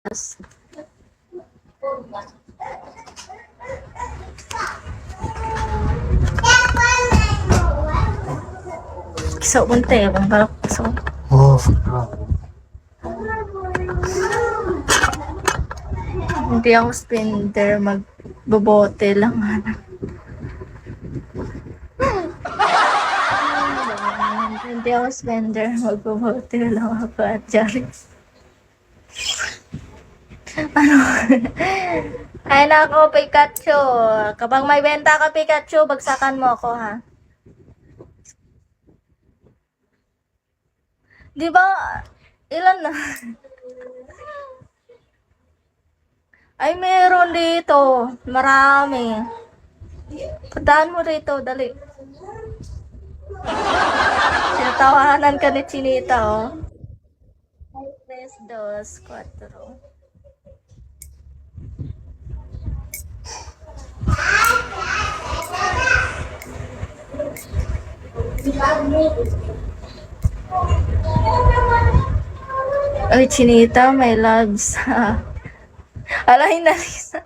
So, bunte, kung balak so. Hindi ako spender, magbobote lang. Hindi ako spender, magbobote lang ako at Jari. Ano? Ay nako, Pikachu. Kapag may benta ka, Pikachu, bagsakan mo ako, ha? Di ba, ilan na? Ay, meron dito. Marami. Puntahan mo rito, dali. Sinatawanan ka ni Chinita, oh. 3, 2, 4. Ay, Chinita, may loves. Ala, inalisan.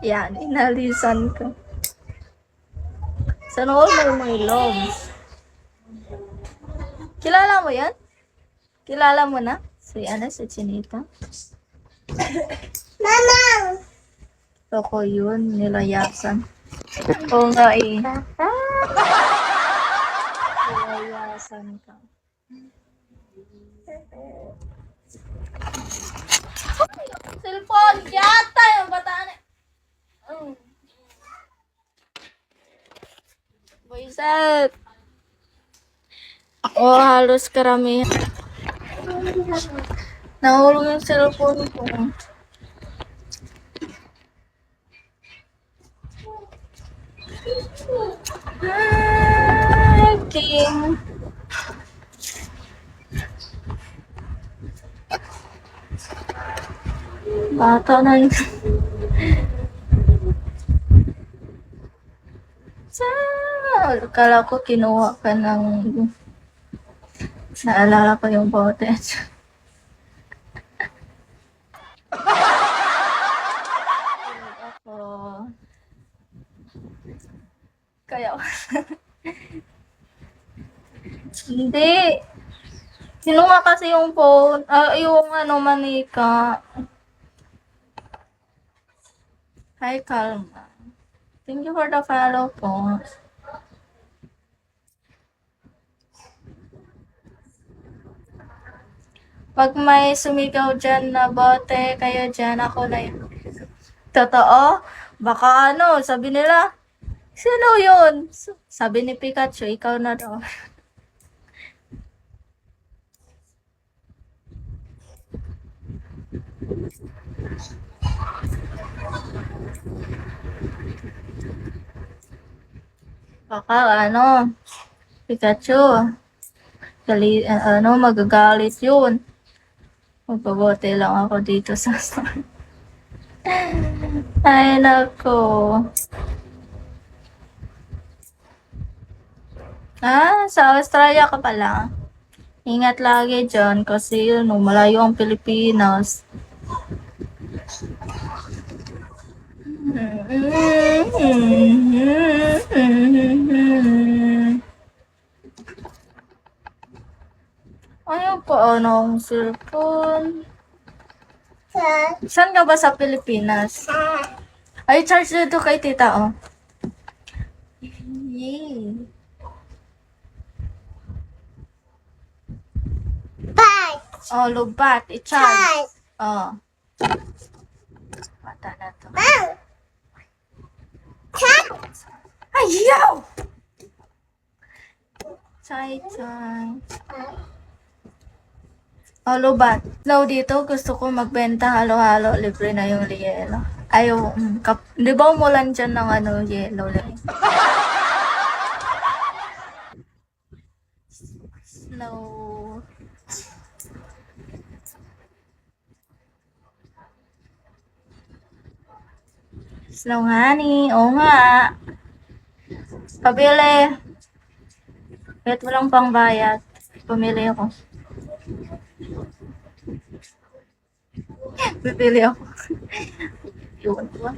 Yan, inalisan ko. Sana all may loves. Kilala mo yan? Kilala mo na? Si Chinita? Mama! Ako yun, nilayasan. Oo nga eh. Nilayasan ka. Cellphone! Yata yung bataan eh. Boyset! Halos karamihan. Nahulog yung cellphone ko. King. Bata na yun. Kala ko kinuha ka ng... Naalala ko yung bote. Ako... Kaya... Hindi. Kinuha kasi yung phone. Yung manika. Hi, Kalma. Thank you for the follow po. Pag may sumigaw dyan na bote, kayo dyan, ako na yun. Totoo? Baka sabi nila, sino yun? Sabi ni Pikachu, ikaw na daw. Baka Pikachu, magagalit yun. Magbabote lang ako dito sa store. Ay, nako. Sa Australia ka pala. Ingat lagi dyan kasi malayo ang Pilipinas. Ayaw pa ang cellphone. Saan ka ba sa Pilipinas? Ay, charge dito kay tita, oh. Yay. Bat! Oh, lubat. I-charge. Oh. Mata na to. Ayaw! Chay. Oh, lubat. Now dito, gusto ko magbenta halo-halo. Libre na yung yelo. Ayaw. Di ba umulan dyan ng yelo lang? Snow. Snow honey. Oo nga. Pabili. Kahit walang pangbayad. Pumili ako. Pipili ako. Yun ba?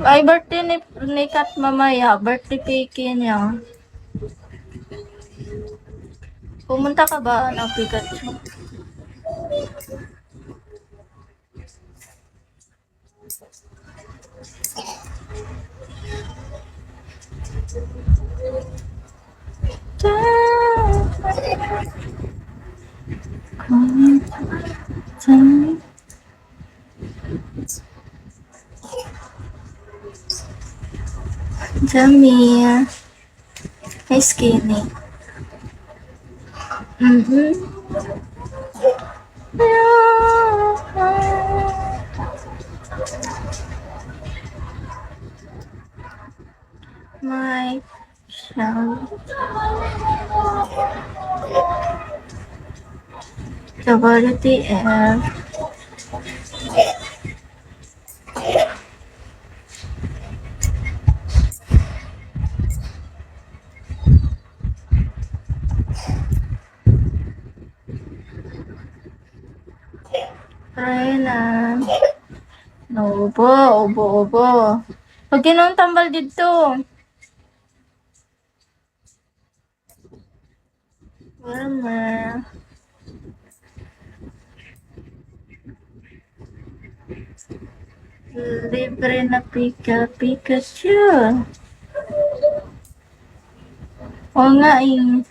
Ay, birthday ni Kat mamaya. Birthday cake niya. Pumunta ka ba ng Pikachu? Jamie. Hey, skinny. My child. WTF. Reyna. Ubo. Pag ginong tambal dito. Mama. Libre na Pikachu. Oo nga eh.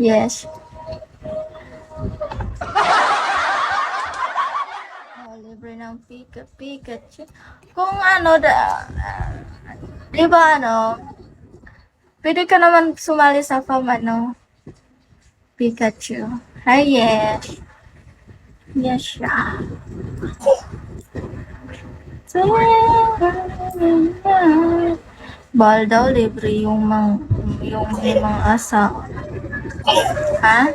Yes. Libre ng Pikachu. Kung ano, di ba pwede ka naman sumali sa Pikachu. Ay, yes. Yes, siya. Bal daw, libre yung mga asa. Ha?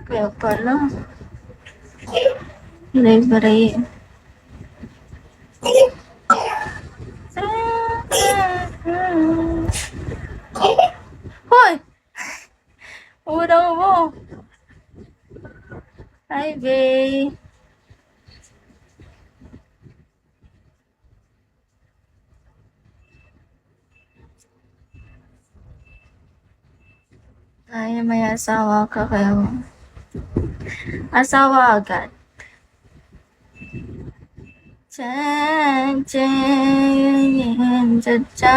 Kaya pala. Libre. Hoy! Udang mo. Hi, babe. Ay, may asawa ka kaya asawa agad. Chan, chan, chan, chan.